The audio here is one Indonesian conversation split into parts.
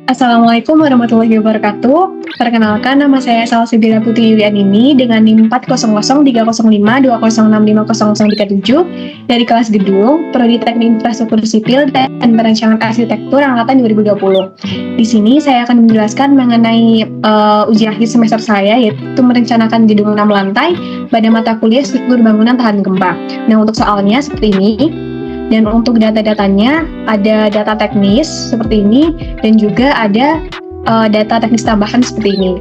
Assalamualaikum warahmatullahi wabarakatuh. Perkenalkan, nama saya Salsabila Putri Yulianini dengan NIM 400305206500037 dari kelas Gedung, Prodi Teknik Infrastruktur Sipil dan Perencanaan Arsitektur Angkatan 2020. Di sini saya akan menjelaskan mengenai ujian akhir semester saya, yaitu merencanakan gedung 6 lantai pada mata kuliah struktur bangunan tahan gempa. Nah, untuk soalnya seperti ini. Dan untuk data-datanya ada data teknis seperti ini dan juga ada data teknis tambahan seperti ini.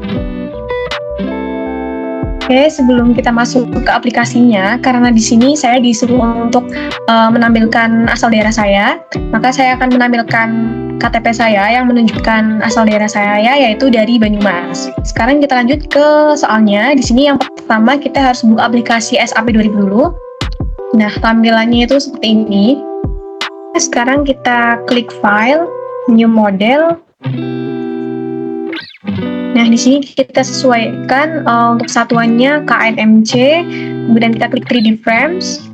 Oke, sebelum kita masuk ke aplikasinya, karena di sini saya disuruh untuk menampilkan asal daerah saya, maka saya akan menampilkan KTP saya yang menunjukkan asal daerah saya, yaitu dari Banyumas. Sekarang kita lanjut ke soalnya. Di sini yang pertama kita harus buka aplikasi SAP 2000 dulu. Nah, tampilannya itu seperti ini. Sekarang kita klik file, new model. Nah, di sini kita sesuaikan untuk satuannya KNMC, kemudian kita klik 3D frames.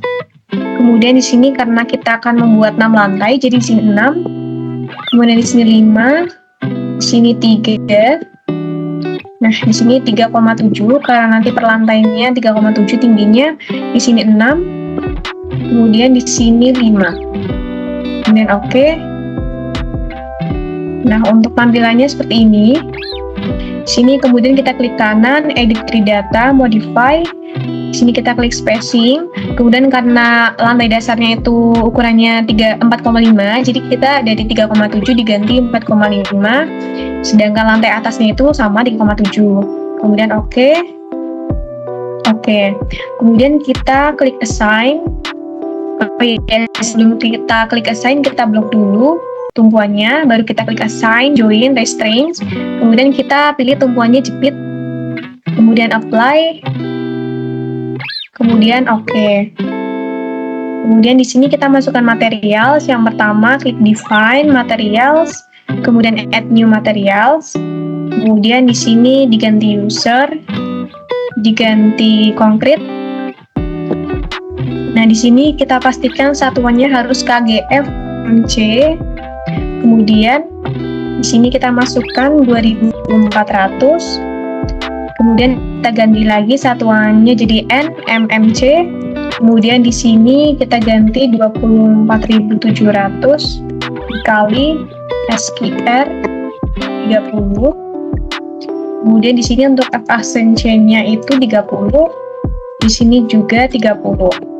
Kemudian di sini karena kita akan membuat 6 lantai, jadi di sini 6. Kemudian di sini 5, di sini 3. Nah, di sini 3,7 karena nanti per lantainya 3,7 tingginya, di sini 6. Kemudian di sini 5. Kemudian oke. Nah, untuk tampilannya seperti ini. Di sini kemudian kita klik kanan, edit 3 data, modify. Di sini kita klik spacing. Kemudian karena lantai dasarnya itu ukurannya 4,5, jadi kita dari 3,7 diganti 4,5. Sedangkan lantai atasnya itu sama 3,7. Kemudian oke. Oke. Kemudian kita klik assign. Sebelum kita klik assign, kita blok dulu tumpuannya, baru kita klik assign, join, restraints, kemudian kita pilih tumpuannya jepit, kemudian apply, kemudian oke. Kemudian di sini kita masukkan materials. Yang pertama klik define materials, kemudian add new materials, kemudian di sini diganti user, diganti concrete. Nah, di sini kita pastikan satuannya harus KGF-MC. Kemudian di sini kita masukkan 2400. Kemudian kita ganti lagi satuannya jadi NMMC. Kemudian di sini kita ganti 24.700 dikali SQR 30. Kemudian di sini untuk FACC-nya itu 30. Di sini juga 30.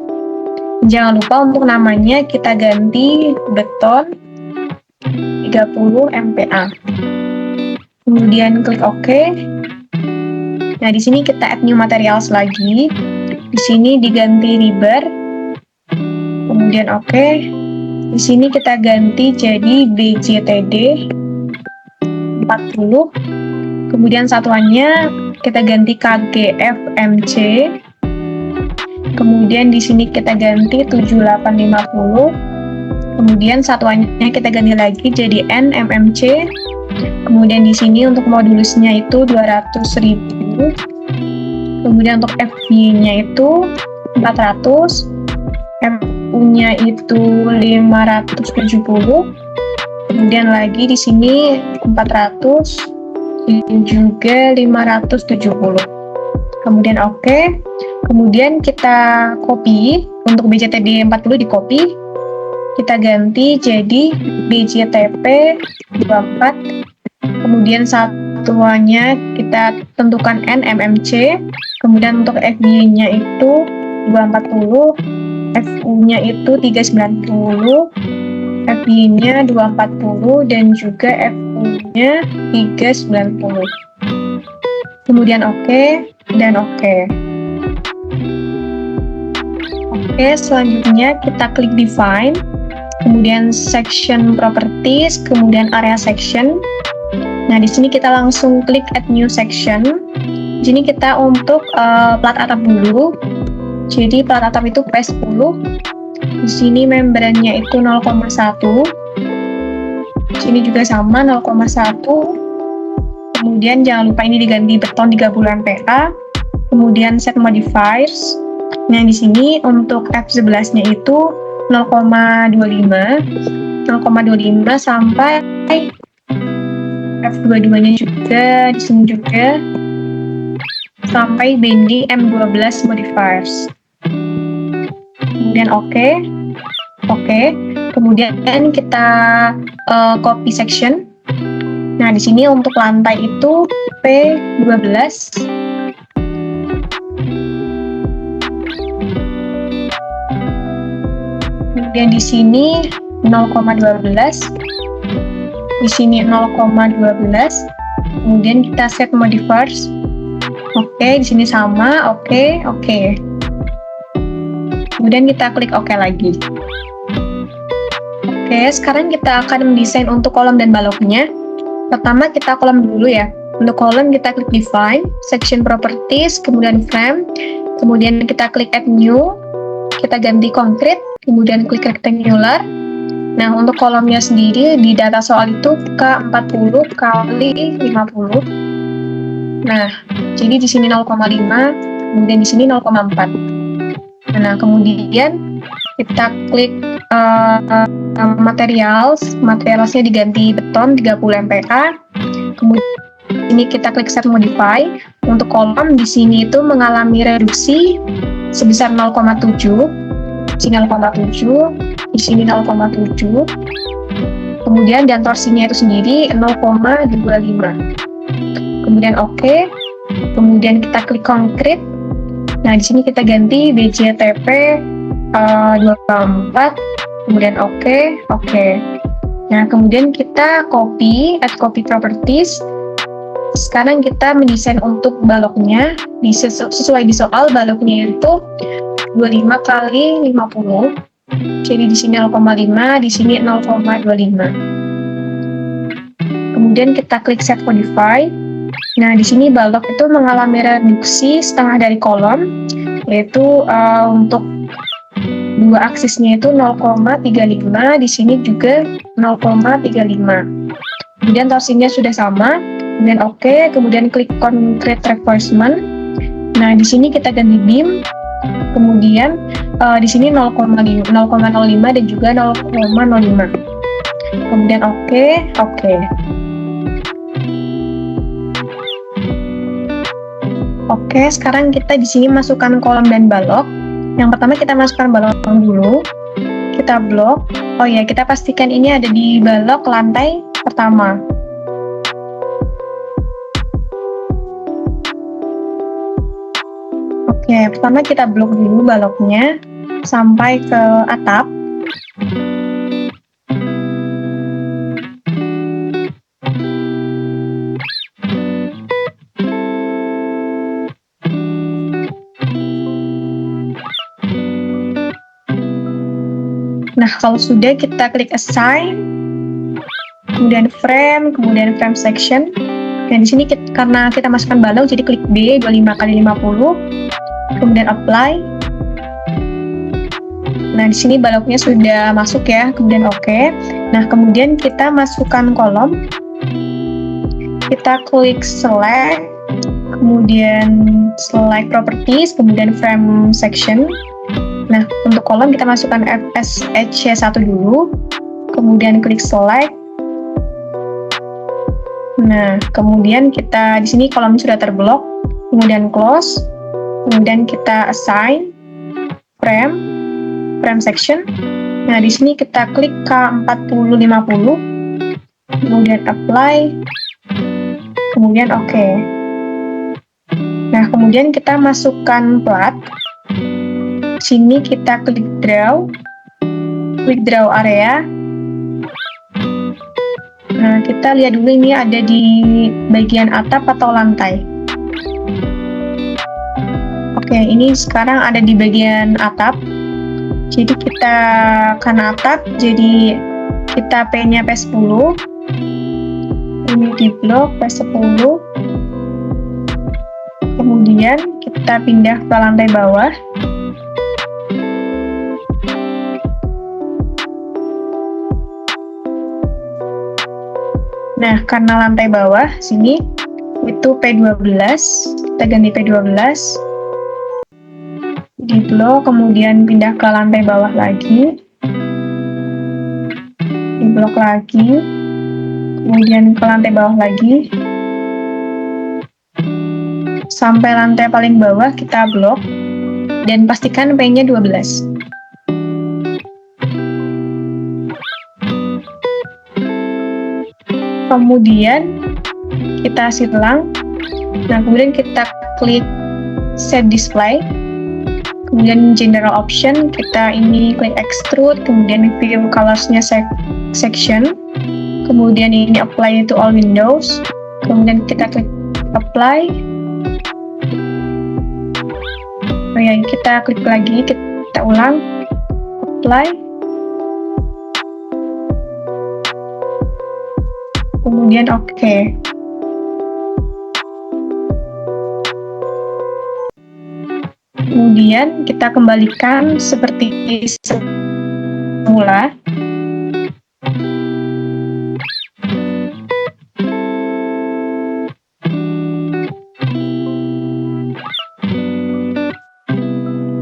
Jangan lupa untuk namanya kita ganti beton 30 MPa. Kemudian klik OK. Nah, di sini kita add new materials lagi. Di sini diganti rebar. Kemudian OK. Di sini kita ganti jadi BJTD 40. Kemudian satuannya kita ganti KGFMC. Kemudian di sini kita ganti 7850. Kemudian satuannya kita ganti lagi jadi NMMC. Kemudian di sini untuk modulusnya itu 200.000. Kemudian untuk FB-nya itu 400. FU-nya itu 570. Kemudian lagi di sini 400 dan juga 570. Kemudian oke. Kemudian kita copy, untuk BJTD 40 di copy, kita ganti jadi BJTP 24, kemudian satuannya kita tentukan NMMC, kemudian untuk FB-nya itu 240, FU-nya itu 390, FB-nya 240, dan juga FU-nya 390. Kemudian oke, dan oke. Oke, selanjutnya kita klik define, kemudian section properties, kemudian area section. Nah, di sini kita langsung klik add new section. Di sini kita untuk plat atap dulu. Jadi plat atap itu P10. Di sini membrannya itu 0,1. Di sini juga sama 0,1. Kemudian jangan lupa ini diganti beton 30 MPa. Kemudian set modifiers. Nah, di sini untuk F11-nya itu 0,25 sampai F22-nya juga, di sini juga, sampai binding M12 modifiers. Kemudian oke. Kemudian kita copy section. Nah, di sini untuk lantai itu P12. Kemudian di sini 0,12. Di sini 0,12. Kemudian kita set modifiers. Oke, di sini sama. Oke. Kemudian kita klik oke lagi. Oke, sekarang kita akan mendesain untuk kolom dan baloknya. Pertama kita kolom dulu ya. Untuk kolom kita klik define, section properties, kemudian frame, kemudian kita klik add new, kita ganti concrete, kemudian klik rectangular. Nah, untuk kolomnya sendiri di data soal itu K40 kali 50. Nah, jadi di sini 0,5, kemudian di sini 0,4. Nah, kemudian kita klik materialsnya diganti beton 30 MPa. Kemudian ini kita klik set modify. Untuk kolom di sini itu mengalami reduksi sebesar 0,7. Di sini 0,7, di sini 0,7. Kemudian dan torsinya itu sendiri 0,25. Kemudian oke. Kemudian kita klik konkret. Nah, di sini kita ganti BJTP 24. Kemudian oke. Nah, kemudian kita add copy properties. Sekarang kita mendesain untuk baloknya. Sesuai di soal, baloknya itu 25 kali 50. Jadi di sini 0,5, di sini 0,25. Kemudian kita klik set modify. Nah, di sini balok itu mengalami reduksi setengah dari kolom, yaitu untuk dua aksisnya itu 0,35, di sini juga 0,35. Kemudian torsinya sudah sama, kemudian oke, kemudian klik concrete reinforcement. Nah, di sini kita ganti beam, kemudian di sini 0,05 dan juga 0,05. Kemudian oke. Oke, sekarang kita di sini masukkan kolom dan balok. Yang pertama kita masukkan balok dulu. Kita blok. Oh ya, kita pastikan ini ada di balok lantai pertama. Oke, pertama kita blok dulu baloknya sampai ke atap. Nah, kalau sudah kita klik assign, kemudian frame section. Dan di sini karena kita masukkan balok, jadi klik B 25 kali 50, kemudian apply. Nah, di sini baloknya sudah masuk ya, kemudian oke. Nah, kemudian kita masukkan kolom. Kita klik select, kemudian select properties, kemudian frame section. Nah, untuk kolom kita masukkan FSH1 dulu, kemudian klik select. Nah, kemudian kita di sini kolom sudah terblok, kemudian close, kemudian kita assign frame section. Nah, di sini kita klik K4050, kemudian apply, kemudian oke. Nah, kemudian kita masukkan plat. Sini kita klik draw area. Nah, kita lihat dulu ini ada di bagian atap atau lantai. Oke, ini sekarang ada di bagian atap. Jadi kita karena atap, jadi kita P-nya P10. Ini di blok P10. Kemudian kita pindah ke lantai bawah. Nah, karena lantai bawah sini itu P12, kita ganti P12 di blok, kemudian pindah ke lantai bawah lagi, di blok lagi, kemudian ke lantai bawah lagi, sampai lantai paling bawah kita blok, dan pastikan P-nya 12. Kemudian kita silang, nah kemudian kita klik set display, kemudian general option, kita ini klik extrude, kemudian view colors-nya section, kemudian ini apply to all windows, kemudian kita klik apply. Oh ya, kita klik lagi, kita ulang, apply, kemudian oke. Kemudian kita kembalikan seperti semula.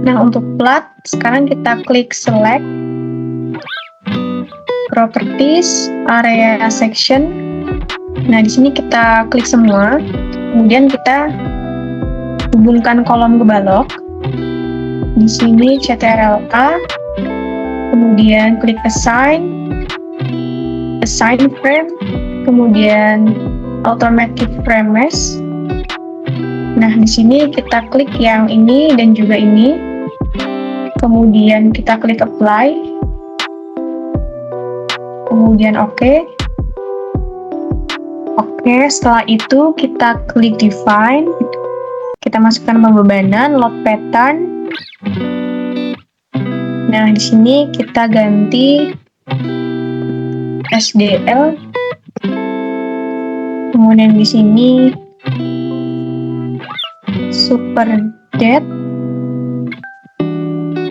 Nah, untuk plat, sekarang kita klik select, properties, area section. Nah, di sini kita klik semua, kemudian kita hubungkan kolom ke balok. Di sini CTRL-A, kemudian klik assign frame, kemudian automatic frame mesh. Nah, di sini kita klik yang ini dan juga ini, kemudian kita klik apply, kemudian oke. Oke, setelah itu kita klik define, kita masukkan pembebanan, load pattern. Nah, di sini kita ganti SDL, kemudian di sini super depth,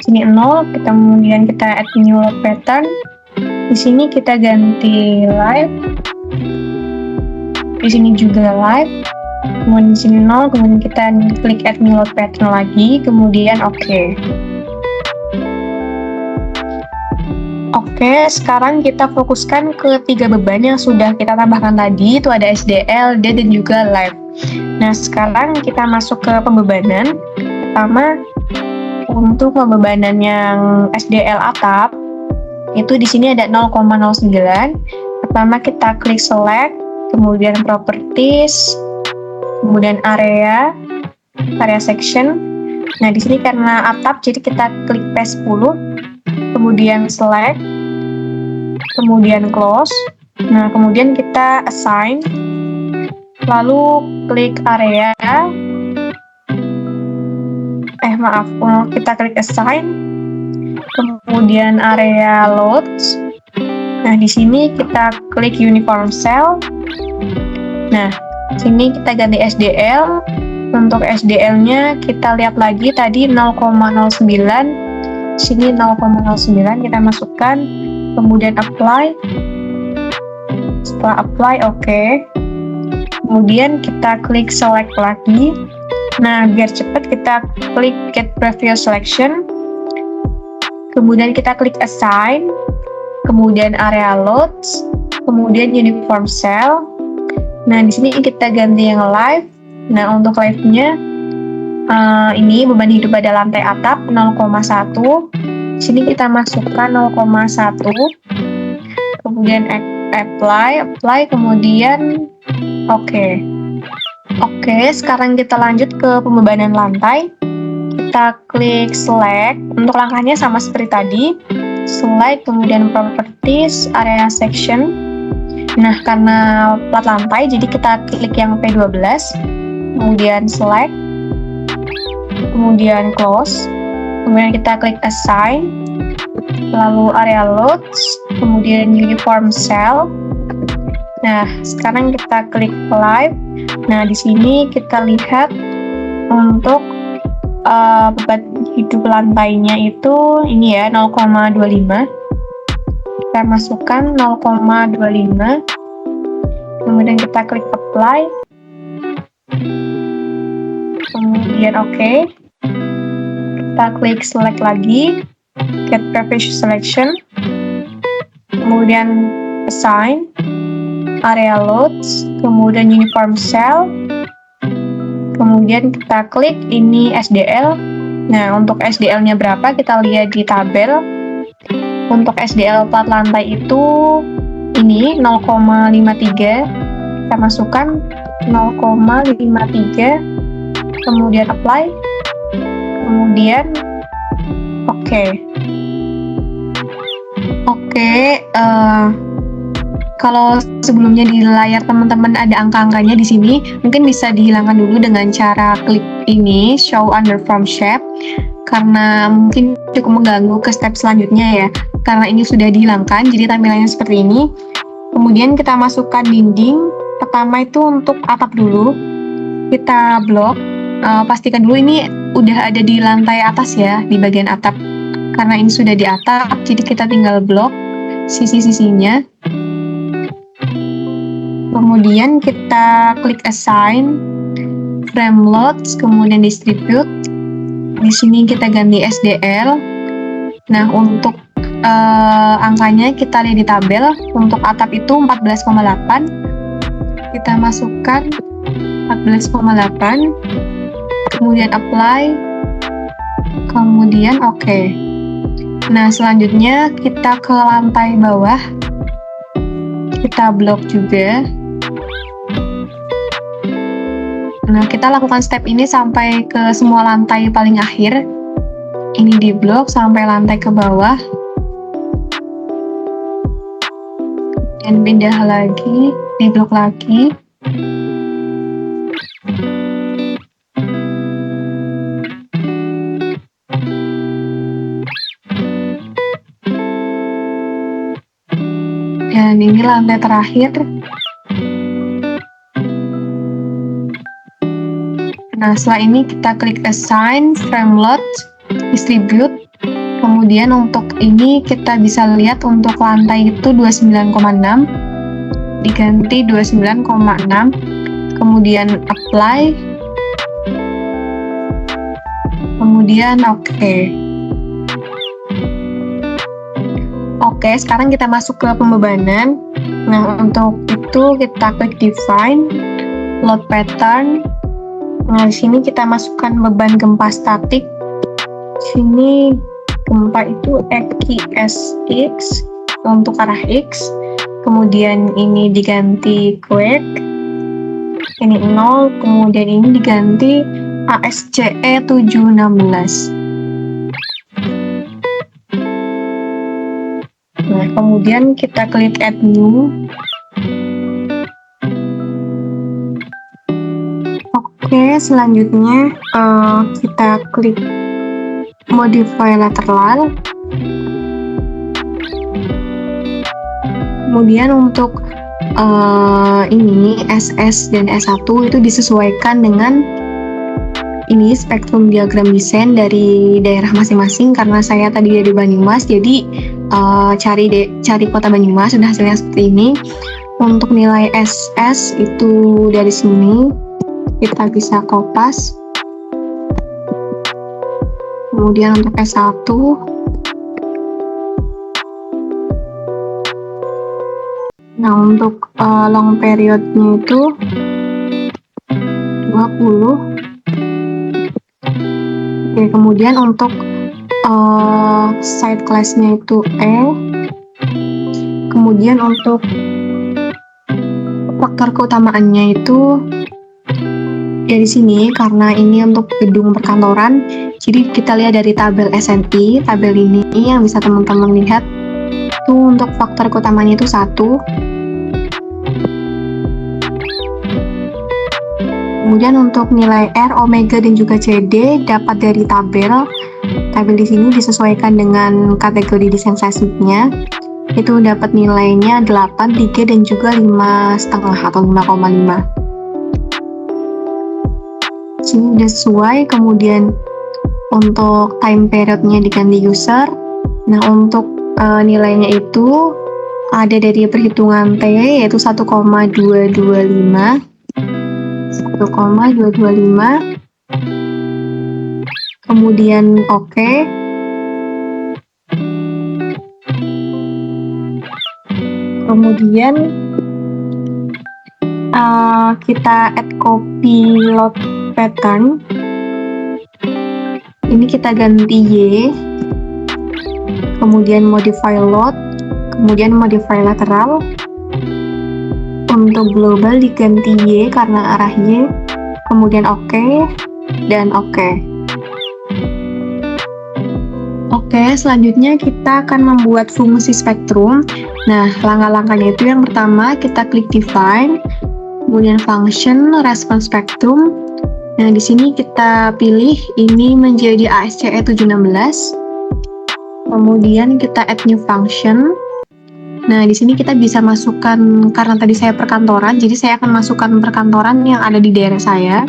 sini 0, kemudian kita add new load pattern. Di sini kita ganti live, di sini juga live, kemudian di sini 0, kemudian kita klik add new load pattern lagi, kemudian oke. Oke, sekarang kita fokuskan ke 3 beban yang sudah kita tambahkan tadi, itu ada SDL, D, dan juga live. Nah, sekarang kita masuk ke pembebanan. Pertama, untuk pembebanan yang SDL atap, itu di sini ada 0,09. Pertama kita klik select, kemudian properties, kemudian area section. Nah, di sini karena atap, jadi kita klik P10, kemudian select, kemudian close. Nah, kemudian kita assign, lalu klik area, kita klik assign, kemudian area loads. Nah, di sini kita klik uniform cell. Nah, sini kita ganti SDL. Untuk SDL-nya kita lihat lagi tadi 0,09. Sini 0,09 kita masukkan, kemudian apply. Setelah apply, oke. Kemudian kita klik select lagi. Nah, biar cepat kita klik get previous selection. Kemudian kita klik assign, kemudian area loads, kemudian uniform cell. Nah, di sini kita ganti yang live. Nah, untuk live-nya ini beban hidup pada lantai atap 0,1. Sini kita masukkan 0,1. Kemudian apply, kemudian oke. Oke, sekarang kita lanjut ke pembebanan lantai. Kita klik select. Untuk langkahnya sama seperti tadi. Select, kemudian properties, area section. Nah, karena plat lantai, jadi kita klik yang P12. Kemudian select, kemudian close, kemudian kita klik assign, lalu area loads, kemudian uniform cell. Nah, sekarang kita klik live. Nah, di sini kita lihat untuk beban hidup lantainya itu ini ya 0,25. Kita masukkan 0,25, kemudian kita klik apply, kemudian oke. Kita klik select lagi, get previous selection, kemudian assign, area loads, kemudian uniform cell, kemudian kita klik ini SDL. Nah, untuk SDL-nya berapa kita lihat di tabel. Untuk SDL plat lantai itu ini 0,53, kita masukkan 0,53, kemudian apply, kemudian oke. Kalau sebelumnya di layar teman-teman ada angka-angkanya di sini, mungkin bisa dihilangkan dulu dengan cara klik ini show under form shape, karena mungkin cukup mengganggu ke step selanjutnya ya. Karena ini sudah dihilangkan, jadi tampilannya seperti ini. Kemudian kita masukkan dinding. Pertama itu untuk atap dulu, kita blok. Pastikan dulu ini udah ada di lantai atas ya, di bagian atap. Karena ini sudah di atap, jadi kita tinggal blok sisi-sisinya. Kemudian kita klik assign, frame loads, kemudian distribute. Di sini kita ganti SDL. Nah, untuk angkanya kita lihat di tabel. Untuk atap itu 14,8. Kita masukkan 14,8. Kemudian apply. Kemudian oke. Nah, selanjutnya kita ke lantai bawah. Kita blok juga. Nah, kita lakukan step ini sampai ke semua lantai paling akhir. Ini di blok sampai lantai ke bawah. Dan pindah lagi, di blok lagi. Dan ini lantai terakhir. Nah, setelah ini kita klik assign, frame load, distribute. Kemudian untuk ini kita bisa lihat untuk lantai itu 29,6 diganti 29,6. Kemudian apply. Kemudian oke. Oke, sekarang kita masuk ke pembebanan. Nah, untuk itu kita klik define, load pattern. Nah, di sini kita masukkan beban gempa statik. Di sini gempa itu EQSX untuk arah X. Kemudian ini diganti quake. Ini 0, kemudian ini diganti ASCE 716. Nah, kemudian kita klik add new. Oke, selanjutnya kita klik modify lateral. Kemudian untuk ini SS dan S1 itu disesuaikan dengan ini spektrum diagram desain dari daerah masing-masing. Karena saya tadi dari Banyumas, jadi cari kota Banyumas, sudah hasilnya seperti ini. Untuk nilai SS itu dari sini kita bisa kopas. Kemudian untuk S1 nah, untuk long periodnya itu 20. Oke, kemudian untuk side class-nya itu E. Kemudian untuk faktor keutamaannya itu dari sini, karena ini untuk gedung perkantoran, jadi kita lihat dari tabel SNI, tabel ini yang bisa teman-teman lihat. Itu untuk faktor keutamanya itu 1. Kemudian untuk nilai R, omega dan juga CD dapat dari tabel. Tabel di sini disesuaikan dengan kategori desain seismiknya. Itu dapat nilainya 8, 3 dan juga 5,5 atau 5,5. Sini udah sesuai. Kemudian untuk time periodnya diganti user. Nah, untuk nilainya itu ada dari perhitungan T, yaitu 1,225. Kemudian oke. Kemudian kita add copy load pattern. Ini kita ganti Y, kemudian modify load, kemudian modify lateral. Untuk global diganti Y karena arah Y, kemudian OK, dan OK. Oke, selanjutnya kita akan membuat fungsi spektrum. Nah, langkah-langkahnya itu yang pertama kita klik define, kemudian function response spectrum. Nah, di sini kita pilih ini menjadi ASCE 716. Kemudian kita add new function. Nah, di sini kita bisa masukkan, karena tadi saya perkantoran, jadi saya akan masukkan perkantoran yang ada di daerah saya.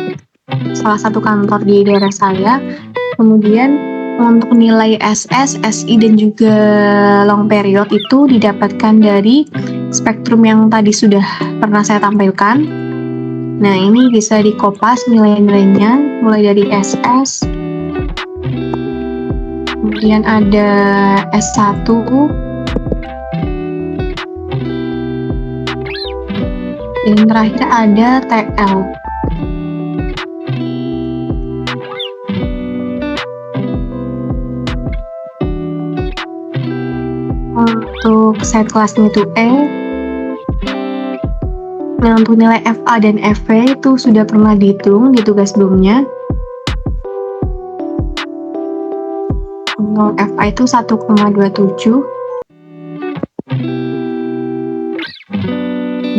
Salah satu kantor di daerah saya. Kemudian untuk nilai SS, SI, dan juga long period itu didapatkan dari spektrum yang tadi sudah pernah saya tampilkan. Nah, ini bisa dikopas nilai-nilainya, mulai dari SS, kemudian ada S1, dan terakhir ada TL. Untuk set kelasnya itu E. Nah, untuk nilai FA dan FV itu sudah pernah dihitung di tugas sebelumnya. Untuk FA itu 1,27.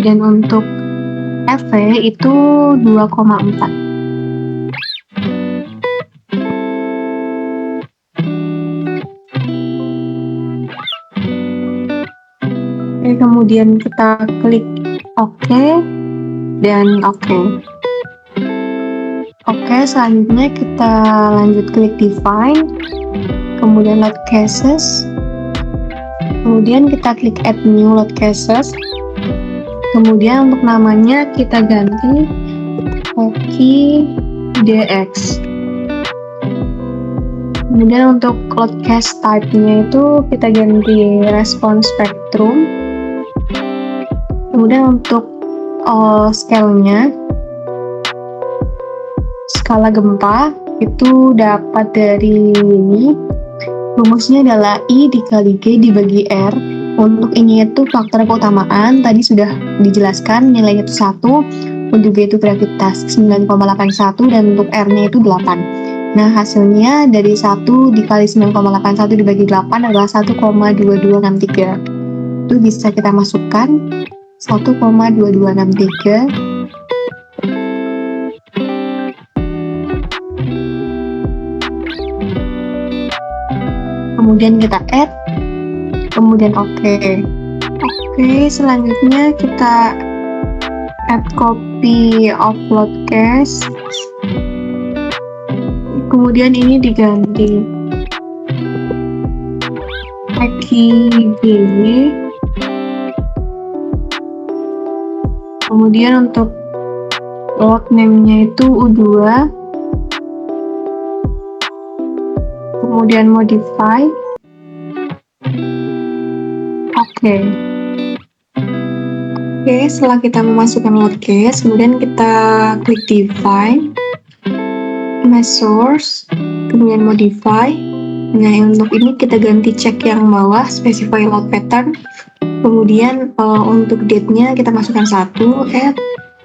Dan untuk FV itu 2,4. Oke, kemudian kita klik OK dan OK. Oke, selanjutnya kita lanjut klik define, kemudian load cases, kemudian kita klik add new load cases, kemudian untuk namanya kita ganti Hoki DX. Kemudian untuk load case type-nya itu kita ganti response spectrum. Kemudian untuk scale-nya, skala gempa itu dapat dari ini. Rumusnya adalah I dikali G dibagi R. Untuk I-nya itu faktor keutamaan, tadi sudah dijelaskan nilainya itu 1, untuk G itu gravitas 9,81, dan untuk R-nya itu 8. Nah, hasilnya dari 1 dikali 9,81 dibagi 8 adalah 1,2263. Itu bisa kita masukkan 1,2263. Kemudian kita add, kemudian OK. Oke, selanjutnya kita add copy of load case. Kemudian ini diganti XGY. Kemudian untuk load name-nya itu U2. Kemudian modify. Oke, setelah kita memasukkan load case, kemudian kita klik define, measures, kemudian modify. Nah, untuk ini kita ganti cek yang bawah, specify load pattern. Kemudian untuk date-nya kita masukkan 1, add.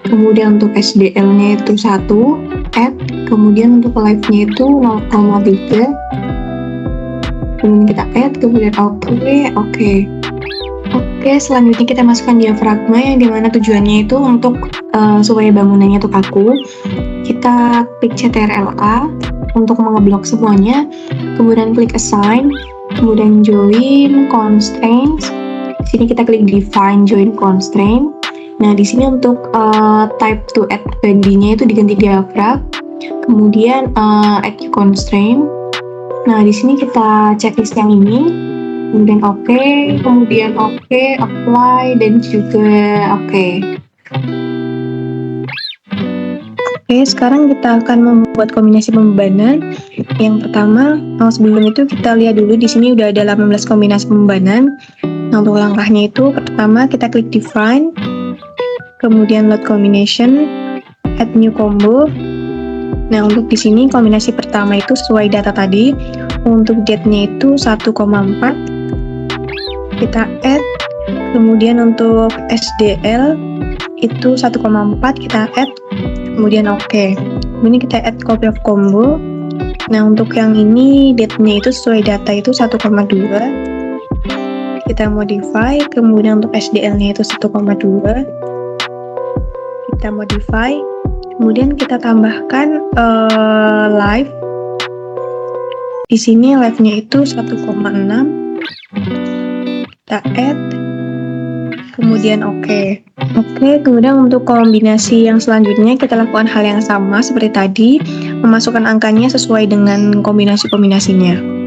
Kemudian untuk SDL-nya itu 1, add. Kemudian untuk live-nya itu 0,3. Kemudian kita add, kemudian OK. Oke, selanjutnya kita masukkan diafragma yang dimana tujuannya itu untuk supaya bangunannya itu kaku. Kita klik CTRL-A untuk mengeblok semuanya. Kemudian klik assign, kemudian join constraints. Di sini kita klik define join constraint. Nah, di sini untuk type to add body-nya itu diganti diaphragm. Kemudian add constraint. Nah, di sini kita checklist yang ini. Kemudian kemudian apply, dan juga Oke, sekarang kita akan membuat kombinasi pembebanan. Yang pertama, sebelum itu kita lihat dulu di sini udah ada 18 kombinasi pembebanan. Nah, untuk langkahnya itu pertama kita klik define, kemudian load combination, add new combo. Nah, untuk di sini kombinasi pertama itu sesuai data tadi. Untuk date-nya itu 1,4. Kita add. Kemudian untuk SDL itu 1,4 kita add. Kemudian oke. Ini kita add copy of combo. Nah, untuk yang ini date-nya itu sesuai data itu 1,2. Kita modify. Kemudian untuk SDL-nya itu 1,2. Kita modify. Kemudian kita tambahkan live. Di sini live-nya itu 1,6. Kita add. Kemudian oke. Oke, kemudian untuk kombinasi yang selanjutnya kita lakukan hal yang sama seperti tadi, memasukkan angkanya sesuai dengan kombinasi-kombinasinya.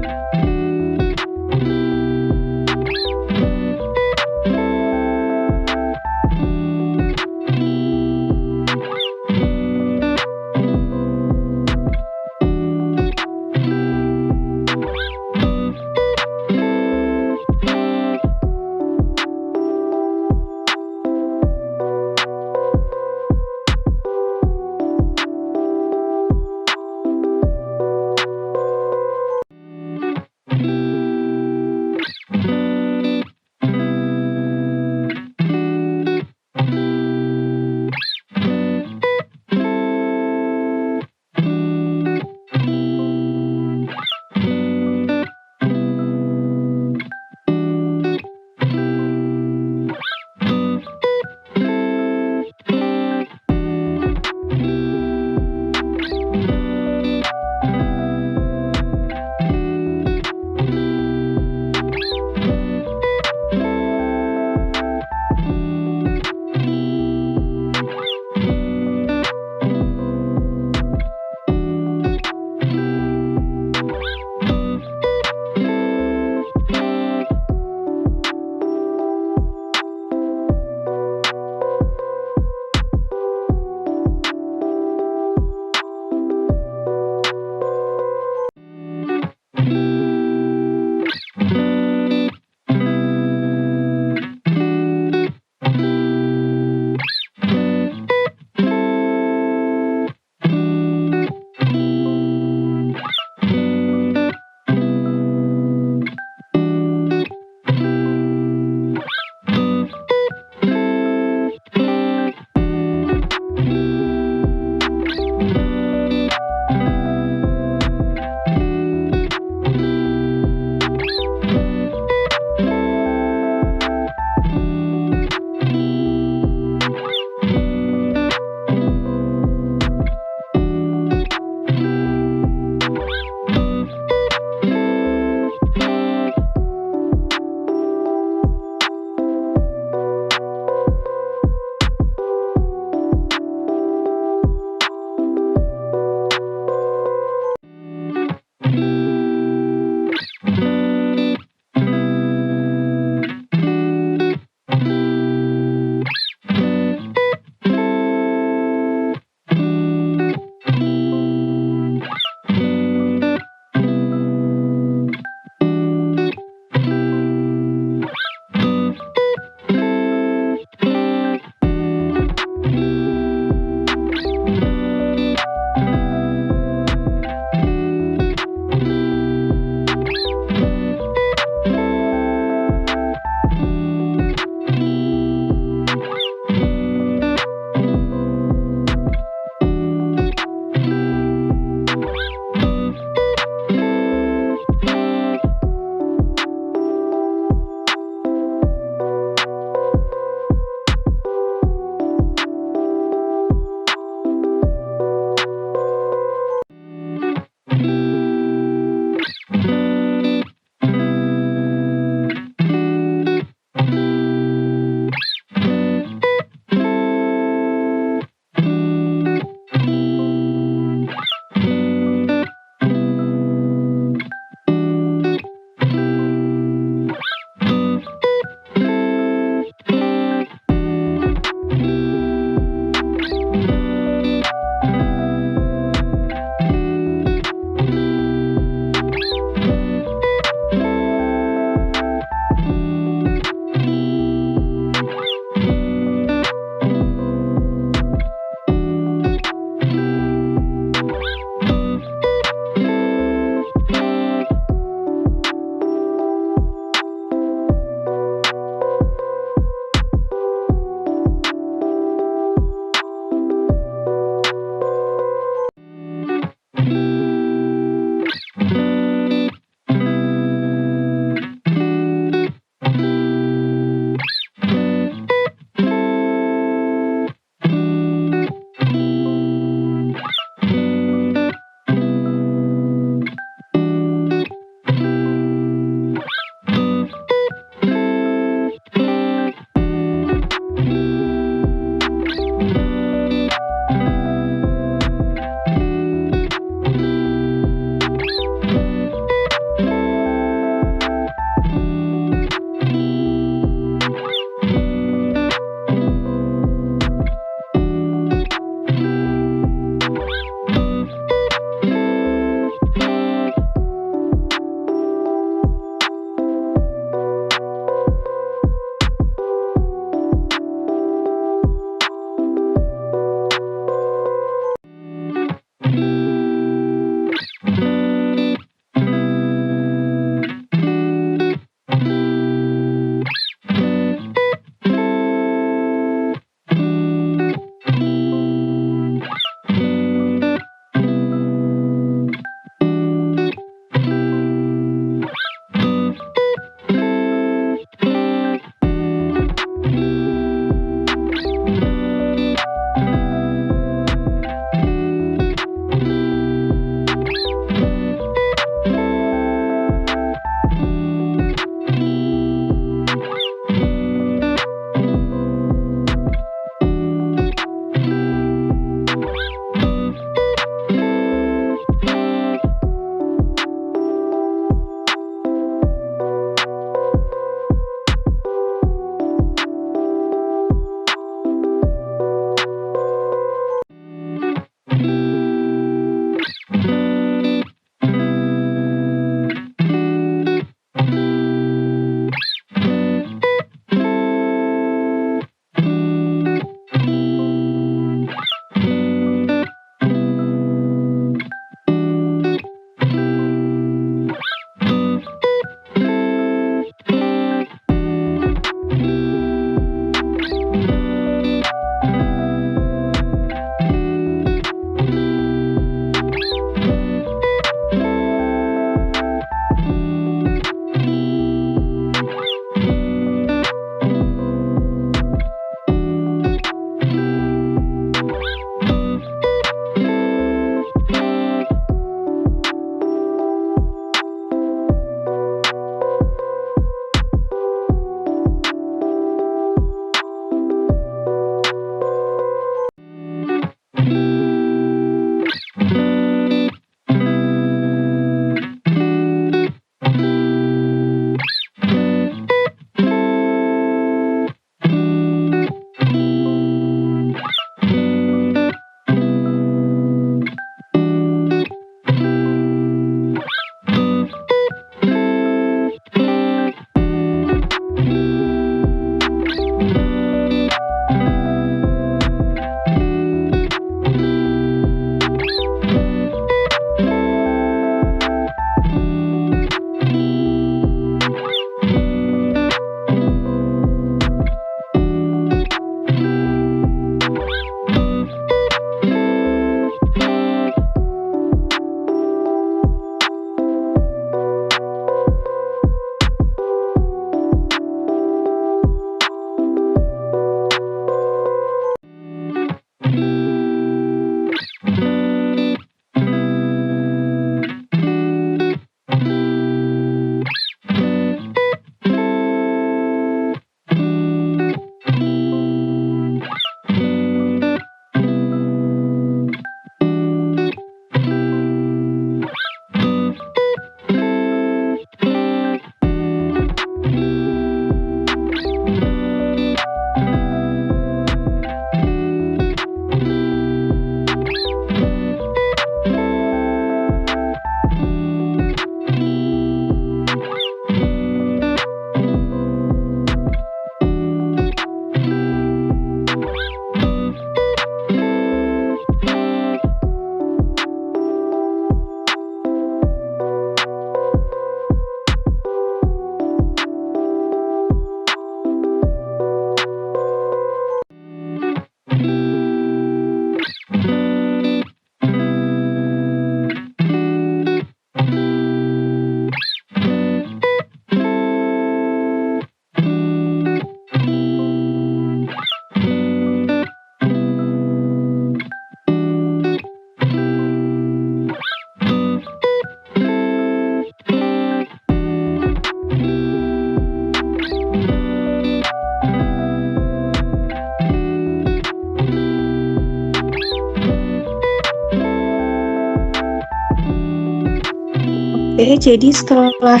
Oke, jadi setelah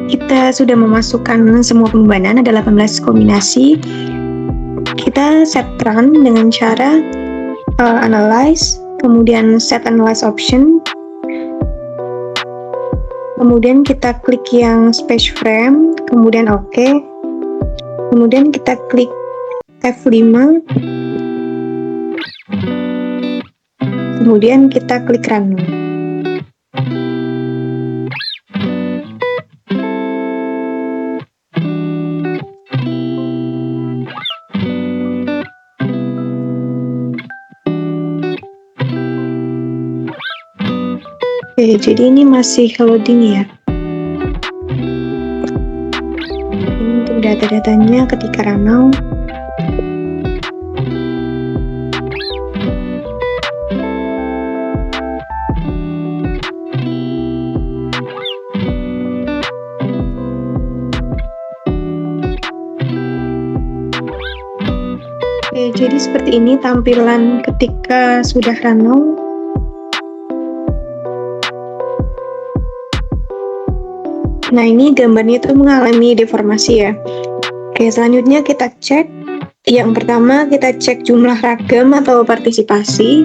kita sudah memasukkan semua pembebanan, ada 18 kombinasi, kita set run dengan cara analyze, kemudian set analyze option, kemudian kita klik yang space frame, kemudian oke, kemudian kita klik F5, kemudian kita klik run. Oke, jadi ini masih loading ya. Ini untuk data-datanya ketika run. Oke, jadi seperti ini tampilan ketika sudah run. Nah, ini gambarnya itu mengalami deformasi ya. Oke, selanjutnya kita cek. Yang pertama kita cek jumlah ragam atau partisipasi.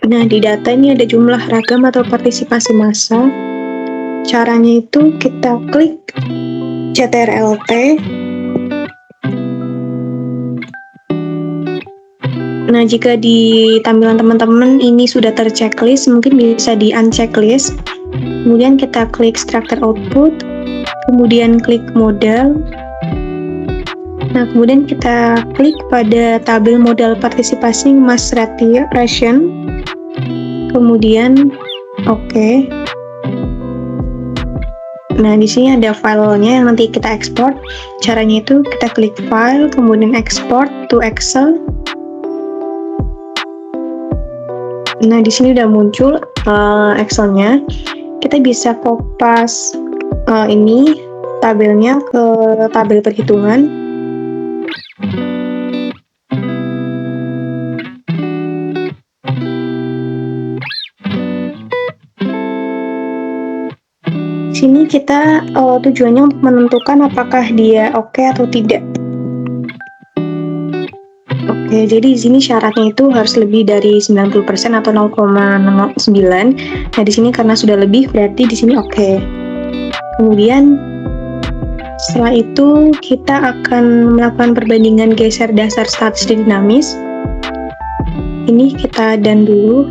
Nah, di data ini ada jumlah ragam atau partisipasi massa. Caranya itu kita klik CTRL-T. Nah, jika di tampilan teman-teman ini sudah terchecklist, mungkin bisa di unchecklist. Kemudian kita klik structure output, kemudian klik model. Nah, kemudian kita klik pada tabel modal partisipasi mass ration, kemudian oke. Nah, di sini ada filenya yang nanti kita ekspor. Caranya itu kita klik file, kemudian export to Excel. Nah, di sini udah muncul Excelnya. Kita bisa kopas ini tabelnya ke tabel perhitungan. Sini kita tujuannya untuk menentukan apakah dia oke atau tidak. Oke, jadi di sini syaratnya itu harus lebih dari 90% atau 0,09. Nah, di sini karena sudah lebih berarti di sini oke. Kemudian setelah itu kita akan melakukan perbandingan geser dasar statistik dinamis. Ini kita done dulu.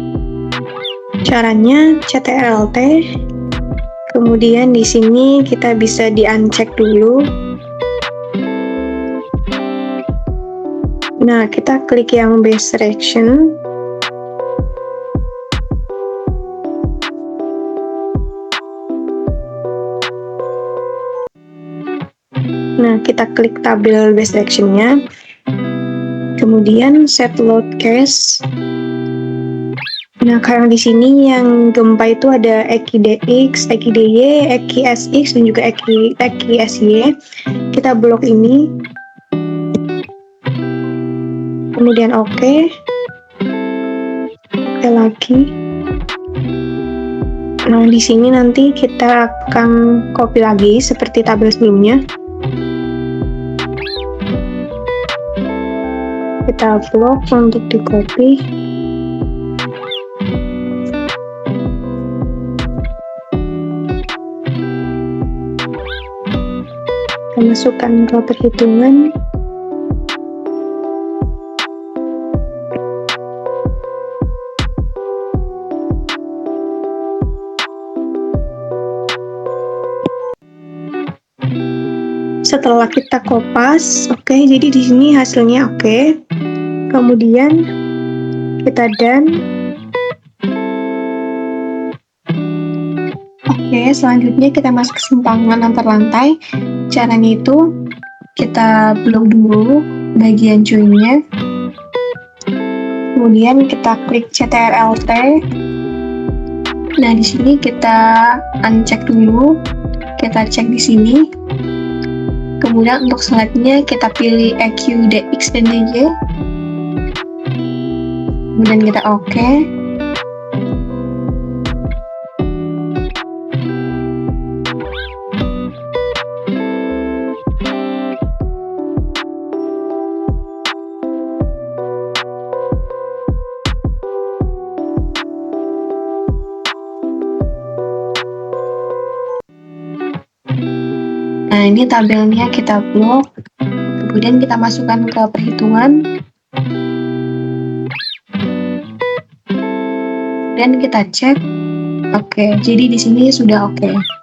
Caranya CTRL-T. Kemudian di sini kita bisa di-uncheck dulu. Nah, kita klik yang base selection. Nah, kita klik tabel base selection-nya. Kemudian set load case. Nah, karena di sini yang gempa itu ada EQDX, EQDY, EQSX, dan juga EQSY. Kita blok ini. Kemudian oke lagi. Nah, di sini nanti kita akan copy lagi seperti tabel sebelumnya. Kita blok untuk di copy. Kita masukkan ke perhitungan. Setelah kita kopas, oke, jadi di sini hasilnya oke. Kemudian kita done. Oke, selanjutnya kita masuk kesimpangan antar lantai. Caranya itu kita blok dulu bagian joinnya. Kemudian kita klik CTRL-T. Nah, di sini kita uncheck dulu. Kita cek di sini. Kemudian untuk slide-nya kita pilih EQ, DX, dan DJ. Kemudian kita oke. Nah, ini tabelnya kita blok, kemudian kita masukkan ke perhitungan, dan kita cek. Oke, jadi di sini sudah oke.